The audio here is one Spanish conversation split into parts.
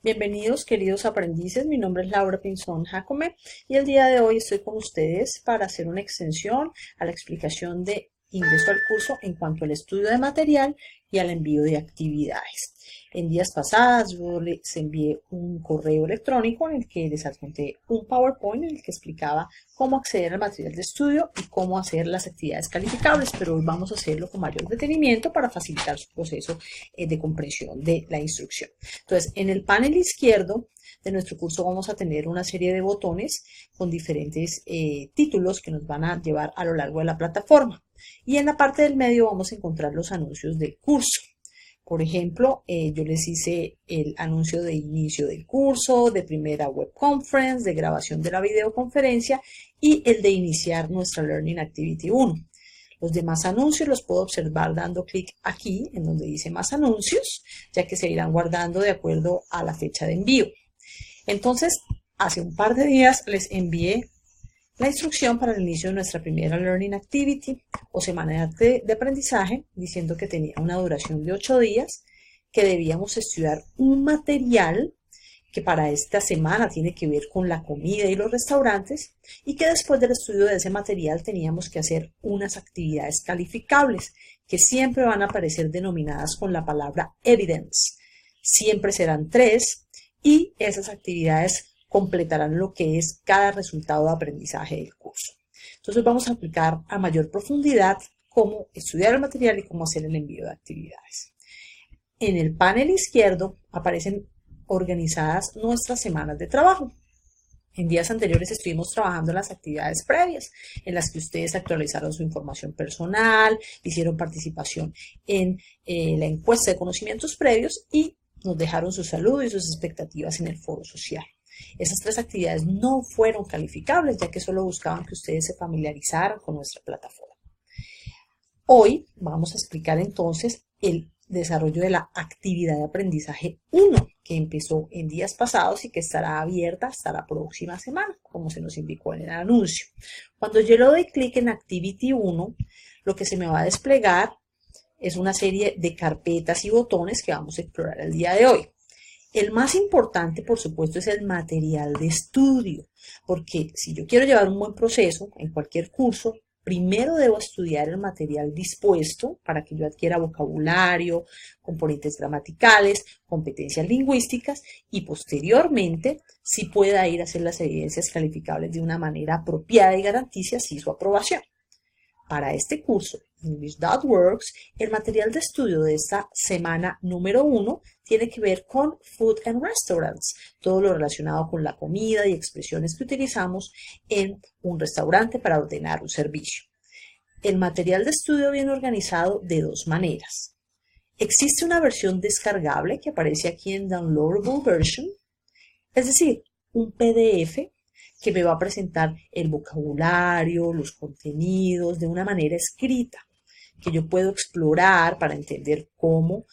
Bienvenidos queridos aprendices, mi nombre es Laura Pinzón Jacome y el día de hoy estoy con ustedes para hacer una extensión a la explicación de ingreso al curso en cuanto al estudio de material y al envío de actividades. En días pasados yo les envié un correo electrónico en el que les adjunté un PowerPoint en el que explicaba cómo acceder al material de estudio y cómo hacer las actividades calificables, pero hoy vamos a hacerlo con mayor detenimiento para facilitar su proceso de comprensión de la instrucción. Entonces, en el panel izquierdo de nuestro curso vamos a tener una serie de botones con diferentes títulos que nos van a llevar a lo largo de la plataforma. Y en la parte del medio vamos a encontrar los anuncios del curso. Por ejemplo, yo les hice el anuncio de inicio del curso, de primera web conference, de grabación de la videoconferencia y el de iniciar nuestra Learning Activity 1. Los demás anuncios los puedo observar dando clic aquí en donde dice más anuncios, ya que se irán guardando de acuerdo a la fecha de envío. Entonces, hace un par de días les envié la instrucción para el inicio de nuestra primera Learning Activity o semana de aprendizaje, diciendo que tenía una duración de 8 días, que debíamos estudiar un material que para esta semana tiene que ver con la comida y los restaurantes, y que después del estudio de ese material teníamos que hacer unas actividades calificables, que siempre van a aparecer denominadas con la palabra evidence. Siempre serán 3, y esas actividades completarán lo que es cada resultado de aprendizaje del curso. Entonces vamos a aplicar a mayor profundidad cómo estudiar el material y cómo hacer el envío de actividades. En el panel izquierdo aparecen organizadas nuestras semanas de trabajo. En días anteriores estuvimos trabajando en las actividades previas, en las que ustedes actualizaron su información personal, hicieron participación en la encuesta de conocimientos previos y nos dejaron su saludo y sus expectativas en el foro social. Esas 3 actividades no fueron calificables, ya que solo buscaban que ustedes se familiarizaran con nuestra plataforma. Hoy vamos a explicar entonces el desarrollo de la actividad de aprendizaje 1, que empezó en días pasados y que estará abierta hasta la próxima semana, como se nos indicó en el anuncio. Cuando yo le doy clic en Activity 1, lo que se me va a desplegar es una serie de carpetas y botones que vamos a explorar el día de hoy. El más importante, por supuesto, es el material de estudio, porque si yo quiero llevar un buen proceso en cualquier curso, primero debo estudiar el material dispuesto para que yo adquiera vocabulario, componentes gramaticales, competencias lingüísticas y posteriormente sí pueda ir a hacer las evidencias calificables de una manera apropiada y garantice así su aprobación. Para este curso, English.Works, el material de estudio de esta semana número 1 tiene que ver con Food and Restaurants, todo lo relacionado con la comida y expresiones que utilizamos en un restaurante para ordenar un servicio. El material de estudio viene organizado de 2 maneras. Existe una versión descargable que aparece aquí en Downloadable Version, es decir, un PDF que me va a presentar el vocabulario, los contenidos de una manera escrita, que yo puedo explorar para entender cómo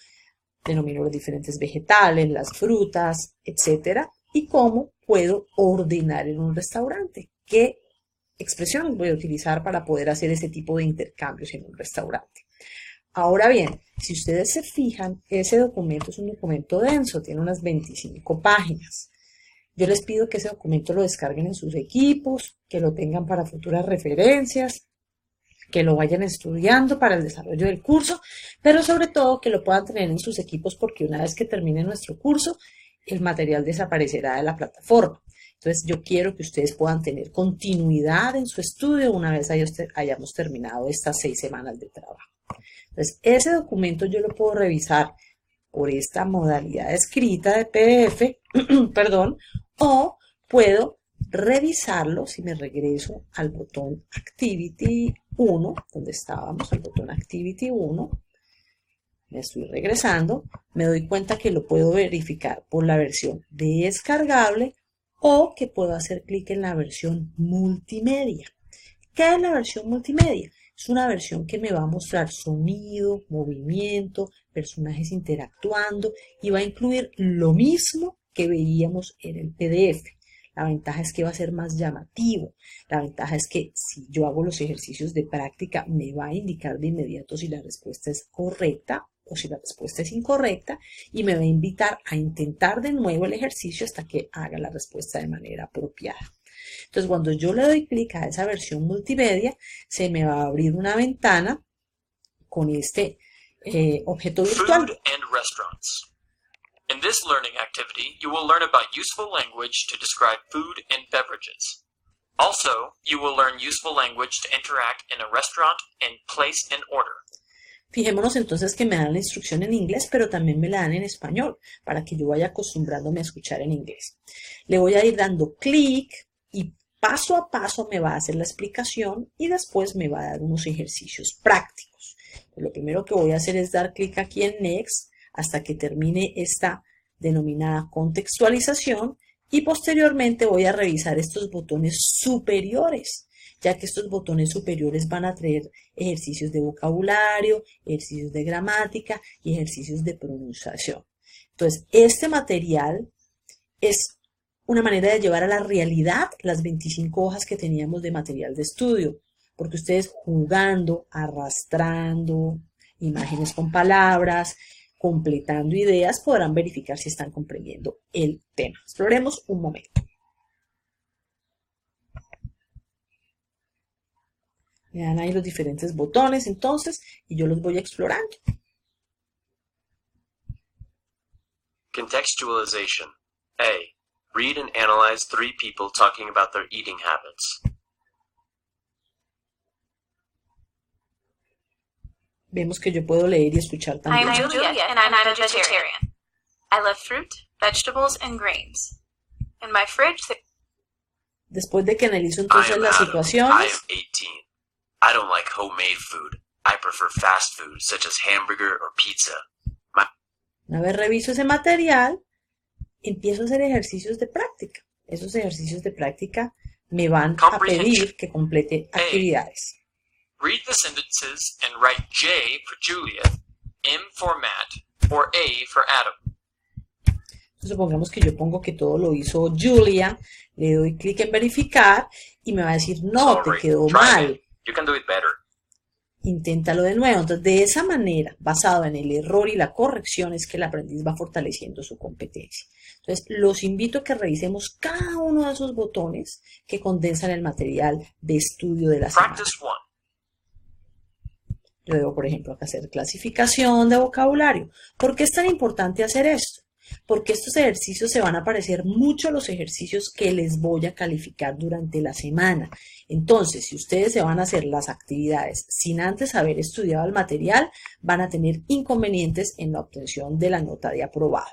denomino los diferentes vegetales, las frutas, etcétera, y cómo puedo ordenar en un restaurante, qué expresiones voy a utilizar para poder hacer este tipo de intercambios en un restaurante. Ahora bien, si ustedes se fijan, ese documento es un documento denso, tiene unas 25 páginas. Yo les pido que ese documento lo descarguen en sus equipos, que lo tengan para futuras referencias, que lo vayan estudiando para el desarrollo del curso, pero sobre todo que lo puedan tener en sus equipos porque una vez que termine nuestro curso, el material desaparecerá de la plataforma. Entonces yo quiero que ustedes puedan tener continuidad en su estudio una vez hayamos terminado estas 6 semanas de trabajo. Entonces ese documento yo lo puedo revisar por esta modalidad escrita de PDF, perdón, o puedo revisarlo si me regreso al botón Activity 1, donde estábamos, el botón Activity 1, me estoy regresando, me doy cuenta que lo puedo verificar por la versión descargable o que puedo hacer clic en la versión multimedia. ¿Qué es la versión multimedia? Es una versión que me va a mostrar sonido, movimiento, personajes interactuando y va a incluir lo mismo que veíamos en el PDF. La ventaja es que va a ser más llamativo. La ventaja es que si yo hago los ejercicios de práctica me va a indicar de inmediato si la respuesta es correcta o si la respuesta es incorrecta y me va a invitar a intentar de nuevo el ejercicio hasta que haga la respuesta de manera apropiada. Entonces, cuando yo le doy clic a esa versión multimedia, se me va a abrir una ventana con este objeto virtual. Food and restaurants. In this learning activity, you will learn about useful language to describe food and beverages. Also, you will learn useful language to interact in a restaurant and place an order. Fijémonos entonces que me dan la instrucción en inglés, pero también me la dan en español, para que yo vaya acostumbrándome a escuchar en inglés. Le voy a ir dando clic y paso a paso me va a hacer la explicación y después me va a dar unos ejercicios prácticos. Lo primero que voy a hacer es dar clic aquí en Next hasta que termine esta denominada contextualización y posteriormente voy a revisar estos botones superiores, ya que estos botones superiores van a traer ejercicios de vocabulario, ejercicios de gramática y ejercicios de pronunciación. Entonces, este material es una manera de llevar a la realidad las 25 hojas que teníamos de material de estudio, porque ustedes jugando, arrastrando imágenes con palabras, completando ideas, podrán verificar si están comprendiendo el tema. Exploremos un momento. Vean ahí los diferentes botones entonces y yo los voy explorando. Contextualization. A. Read and analyze 3 people talking about their eating habits. Vemos que yo puedo leer y escuchar también. I'm Julia, and I'm a vegetarian. I love fruit, vegetables, and grains. In my fridge, Después de que analizo entonces las I am situaciones, 18. I don't like homemade food. I prefer fast food, such as hamburger or pizza. una vez reviso ese material, empiezo a hacer ejercicios de práctica. Esos ejercicios de práctica me van a pedir que complete actividades. Read the sentences and write J for Julia, M for Matt, or A for Adam. Entonces, supongamos que yo pongo que todo lo hizo Julia, le doy clic en verificar y me va a decir, no, te quedó Try mal, it. You can do it better. inténtalo de nuevo. Entonces, de esa manera, basado en el error y la corrección, es que el aprendiz va fortaleciendo su competencia. Entonces, los invito a que revisemos cada uno de esos botones que condensan el material de estudio de la semana. Practice 1. Yo debo, por ejemplo, acá hacer clasificación de vocabulario. ¿Por qué es tan importante hacer esto? Porque estos ejercicios se van a parecer mucho a los ejercicios que les voy a calificar durante la semana. Entonces, si ustedes se van a hacer las actividades sin antes haber estudiado el material, van a tener inconvenientes en la obtención de la nota de aprobado.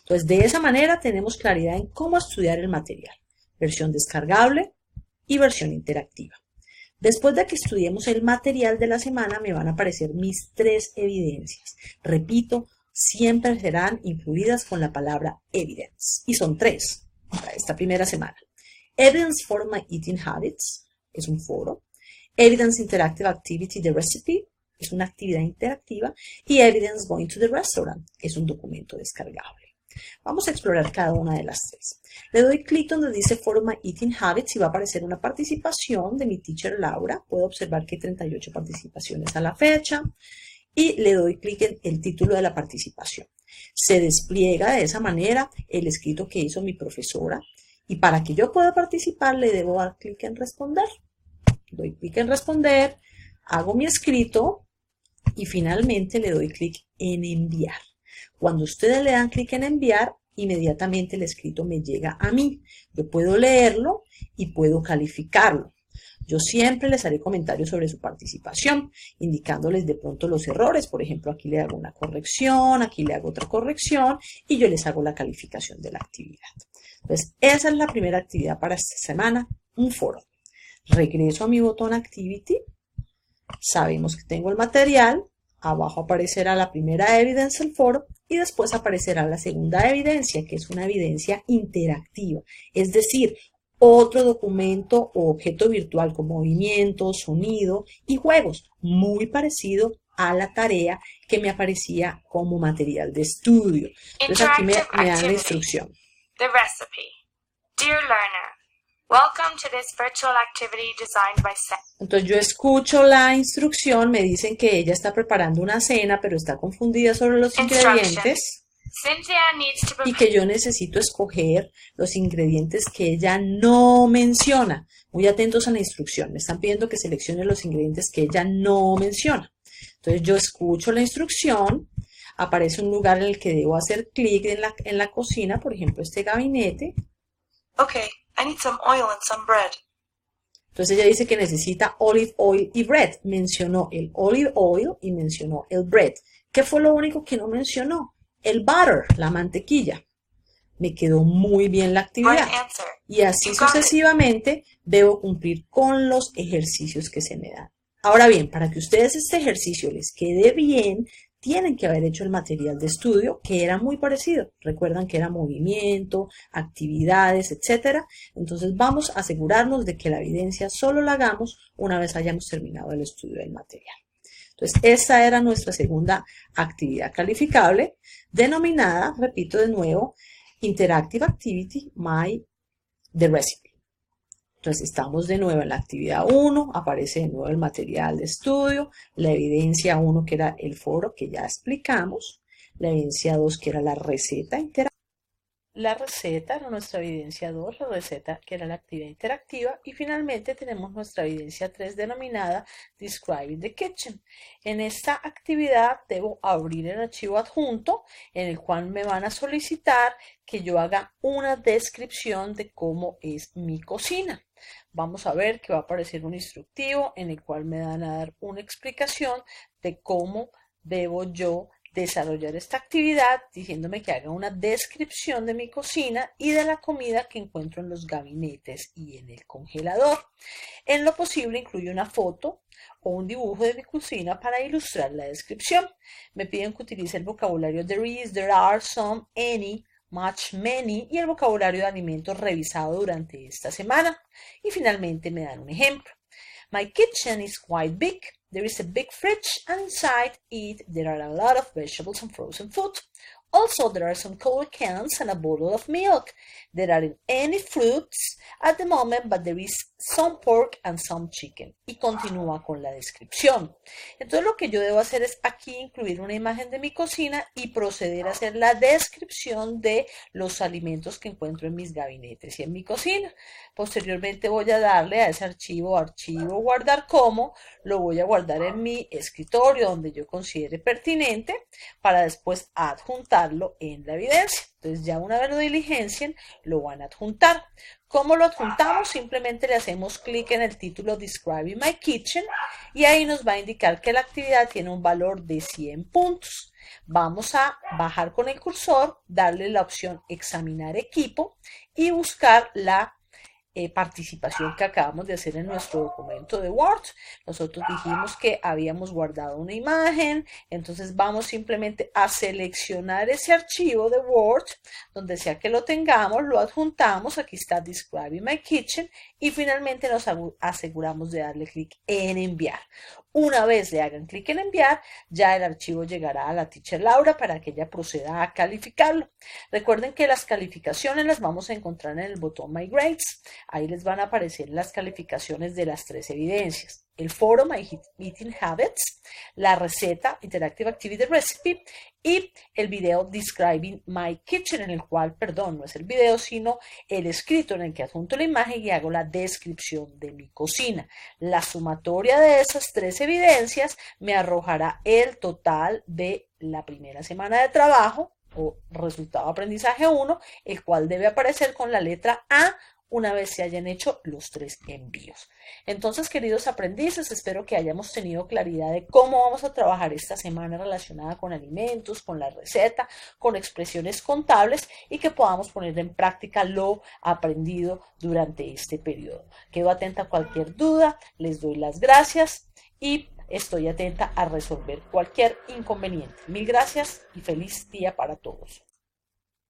Entonces, de esa manera tenemos claridad en cómo estudiar el material. Versión descargable y versión interactiva. Después de que estudiemos el material de la semana, me van a aparecer mis 3 evidencias. Repito, siempre serán incluidas con la palabra evidence. Y son 3 para esta primera semana. Evidence for my eating habits es un foro. Evidence Interactive Activity the Recipe es una actividad interactiva. Y Evidence Going to the Restaurant es un documento descargable. Vamos a explorar cada una de las 3. Le doy clic donde dice For My Eating Habits y va a aparecer una participación de mi teacher Laura. Puedo observar que hay 38 participaciones a la fecha. Y le doy clic en el título de la participación. Se despliega de esa manera el escrito que hizo mi profesora. Y para que yo pueda participar le debo dar clic en responder. Doy clic en responder, hago mi escrito y finalmente le doy clic en enviar. Cuando ustedes le dan clic en enviar, inmediatamente el escrito me llega a mí. Yo puedo leerlo y puedo calificarlo. Yo siempre les haré comentarios sobre su participación, indicándoles de pronto los errores. Por ejemplo, aquí le hago una corrección, aquí le hago otra corrección y yo les hago la calificación de la actividad. Entonces, esa es la primera actividad para esta semana, un foro. Regreso a mi botón Activity. Sabemos que tengo el material. Abajo aparecerá la primera evidencia del foro y después aparecerá la segunda evidencia, que es una evidencia interactiva. Es decir, otro documento o objeto virtual con movimiento, sonido y juegos, muy parecido a la tarea que me aparecía como material de estudio. Entonces aquí me dan la instrucción. The recipe. Dear learner, Welcome to this virtual activity designed by Sam. Entonces yo escucho la instrucción, me dicen que ella está preparando una cena, pero está confundida sobre los ingredientes Cynthia needs to y prepare. que yo necesito escoger los ingredientes que ella no menciona. Muy atentos a la instrucción, me están pidiendo que seleccione los ingredientes que ella no menciona. Entonces yo escucho la instrucción, aparece un lugar en el que debo hacer clic en la cocina, por ejemplo este gabinete. Okay, I need some oil and some bread. Entonces ella dice que necesita olive oil y bread. Mencionó el olive oil y mencionó el bread. ¿Qué fue lo único que no mencionó? El butter, la mantequilla. Me quedó muy bien la actividad. Right answer. Y así You got it. sucesivamente debo cumplir con los ejercicios que se me dan. Ahora bien, para que ustedes este ejercicio les quede bien, tienen que haber hecho el material de estudio que era muy parecido. Recuerdan que era movimiento, actividades, etc. Entonces vamos a asegurarnos de que la evidencia solo la hagamos una vez hayamos terminado el estudio del material. Entonces esta era nuestra segunda actividad calificable, denominada, repito de nuevo, Interactive Activity The Recipe. Entonces estamos de nuevo en la actividad 1, aparece de nuevo el material de estudio, la evidencia 1 que era el foro que ya explicamos, la evidencia 2 que era la receta interactiva. La receta era nuestra evidencia 2, la receta que era la actividad interactiva y finalmente tenemos nuestra evidencia 3 denominada Describing the Kitchen. En esta actividad debo abrir el archivo adjunto en el cual me van a solicitar que yo haga una descripción de cómo es mi cocina. Vamos a ver que va a aparecer un instructivo en el cual me van a dar una explicación de cómo debo yo desarrollar esta actividad diciéndome que haga una descripción de mi cocina y de la comida que encuentro en los gabinetes y en el congelador. En lo posible incluyo una foto o un dibujo de mi cocina para ilustrar la descripción. Me piden que utilice el vocabulario there is, there are, some, any, much, many y el vocabulario de alimentos revisado durante esta semana. Y finalmente me dan un ejemplo. My kitchen is quite big. There is a big fridge and inside it there are a lot of vegetables and frozen food. Also, there are some cold cans and a bottle of milk. There aren't any fruits at the moment, but there is some pork and some chicken. Y continúa con la descripción. Entonces, lo que yo debo hacer es aquí incluir una imagen de mi cocina y proceder a hacer la descripción de los alimentos que encuentro en mis gabinetes y en mi cocina. Posteriormente voy a darle a ese archivo, guardar como, lo voy a guardar en mi escritorio donde yo considere pertinente para después adjuntarlo en la evidencia. Entonces ya una vez lo diligencien, lo van a adjuntar. ¿Cómo lo adjuntamos? Simplemente le hacemos clic en el título Describing My Kitchen y ahí nos va a indicar que la actividad tiene un valor de 100 puntos. Vamos a bajar con el cursor, darle la opción Examinar equipo y buscar la participación que acabamos de hacer en nuestro documento de Word. Nosotros dijimos que habíamos guardado una imagen, entonces vamos simplemente a seleccionar ese archivo de Word, donde sea que lo tengamos, lo adjuntamos, aquí está Describing My Kitchen y finalmente nos aseguramos de darle clic en enviar. Una vez le hagan clic en enviar, ya el archivo llegará a la teacher Laura para que ella proceda a calificarlo. Recuerden que las calificaciones las vamos a encontrar en el botón My Grades. Ahí les van a aparecer las calificaciones de las 3 evidencias. El foro My Eating Habits, la receta Interactive Activity Recipe y el video Describing My Kitchen, en el cual, perdón, no es el video, sino el escrito en el que adjunto la imagen y hago la descripción de mi cocina. La sumatoria de esas 3 evidencias me arrojará el total de la primera semana de trabajo o resultado de aprendizaje 1, el cual debe aparecer con la letra A una vez se hayan hecho los 3 envíos. Entonces, queridos aprendices, espero que hayamos tenido claridad de cómo vamos a trabajar esta semana relacionada con alimentos, con la receta, con expresiones contables y que podamos poner en práctica lo aprendido durante este periodo. Quedo atenta a cualquier duda, les doy las gracias y estoy atenta a resolver cualquier inconveniente. Mil gracias y feliz día para todos.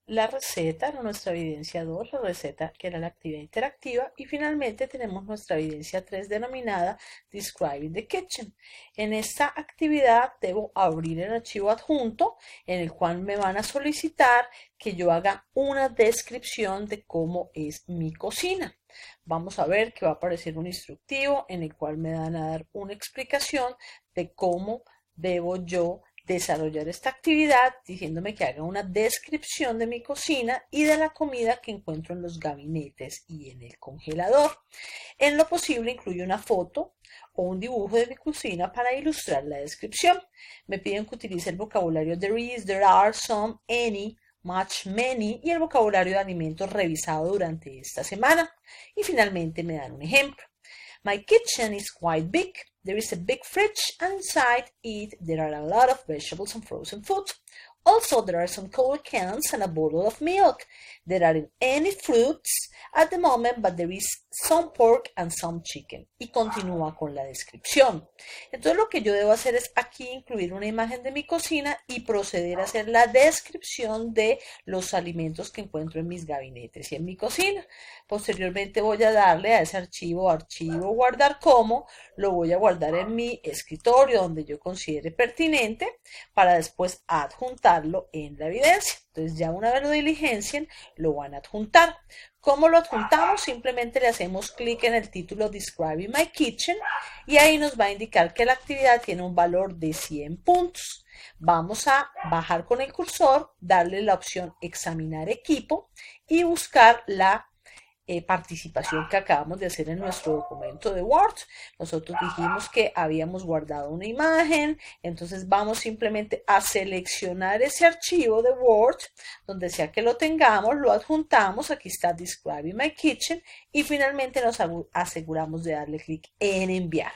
la receta, era nuestra evidencia 2, la receta que era la actividad interactiva, y finalmente tenemos nuestra evidencia 3 denominada Describing the Kitchen. En esta actividad debo abrir el archivo adjunto en el cual me van a solicitar que yo haga una descripción de cómo es mi cocina. Vamos a ver que va a aparecer un instructivo en el cual me van a dar una explicación de cómo debo yo desarrollar esta actividad, diciéndome que haga una descripción de mi cocina y de la comida que encuentro en los gabinetes y en el congelador. En lo posible incluyo una foto o un dibujo de mi cocina para ilustrar la descripción. Me piden que utilice el vocabulario there is, there are, some, any, much, many y el vocabulario de alimentos revisado durante esta semana. Y finalmente me dan un ejemplo. My kitchen is quite big. There is a big fridge and inside it there are a lot of vegetables and frozen food. Also, there are some cold cans and a bottle of milk. There aren't any fruits at the moment, but there is some pork and some chicken. Y continúa con la descripción. Entonces, lo que yo debo hacer es aquí incluir una imagen de mi cocina y proceder a hacer la descripción de los alimentos que encuentro en mis gabinetes y en mi cocina. Posteriormente voy a darle a ese archivo, guardar como, lo voy a guardar en mi escritorio donde yo considere pertinente para después adjuntarlo en la evidencia. Entonces ya una vez lo diligencien, lo van a adjuntar. ¿Cómo lo adjuntamos? Simplemente le hacemos clic en el título Describing My Kitchen y ahí nos va a indicar que la actividad tiene un valor de 100 puntos. Vamos a bajar con el cursor, darle la opción Examinar equipo y buscar la participación que acabamos de hacer en nuestro documento de Word. Nosotros dijimos que habíamos guardado una imagen, entonces vamos simplemente a seleccionar ese archivo de Word, donde sea que lo tengamos, lo adjuntamos, aquí está Describing My Kitchen y finalmente nos aseguramos de darle clic en enviar.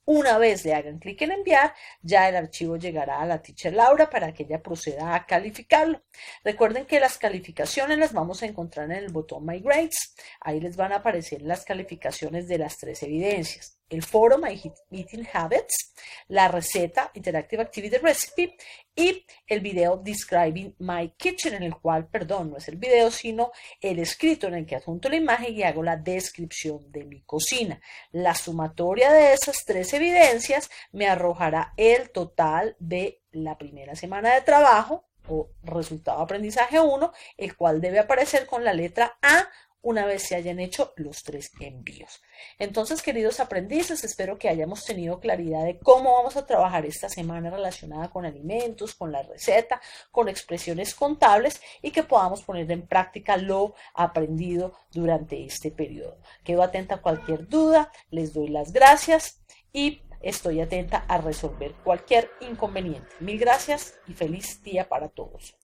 Una vez le hagan clic en enviar, ya el archivo llegará a la teacher Laura para que ella proceda a calificarlo. Recuerden que las calificaciones las vamos a encontrar en el botón My Grades. Ahí les van a aparecer las calificaciones de las 3 evidencias. El foro My Eating Habits, la receta Interactive Activity Recipe y el video Describing My Kitchen, en el cual, perdón, no es el video, sino el escrito en el que adjunto la imagen y hago la descripción de mi cocina. La sumatoria de esas 3 evidencias me arrojará el total de la primera semana de trabajo o resultado de aprendizaje 1, el cual debe aparecer con la letra A una vez se hayan hecho los 3 envíos. Entonces, queridos aprendices, espero que hayamos tenido claridad de cómo vamos a trabajar esta semana relacionada con alimentos, con la receta, con expresiones contables y que podamos poner en práctica lo aprendido durante este periodo. Quedo atenta a cualquier duda, les doy las gracias y estoy atenta a resolver cualquier inconveniente. Mil gracias y feliz día para todos.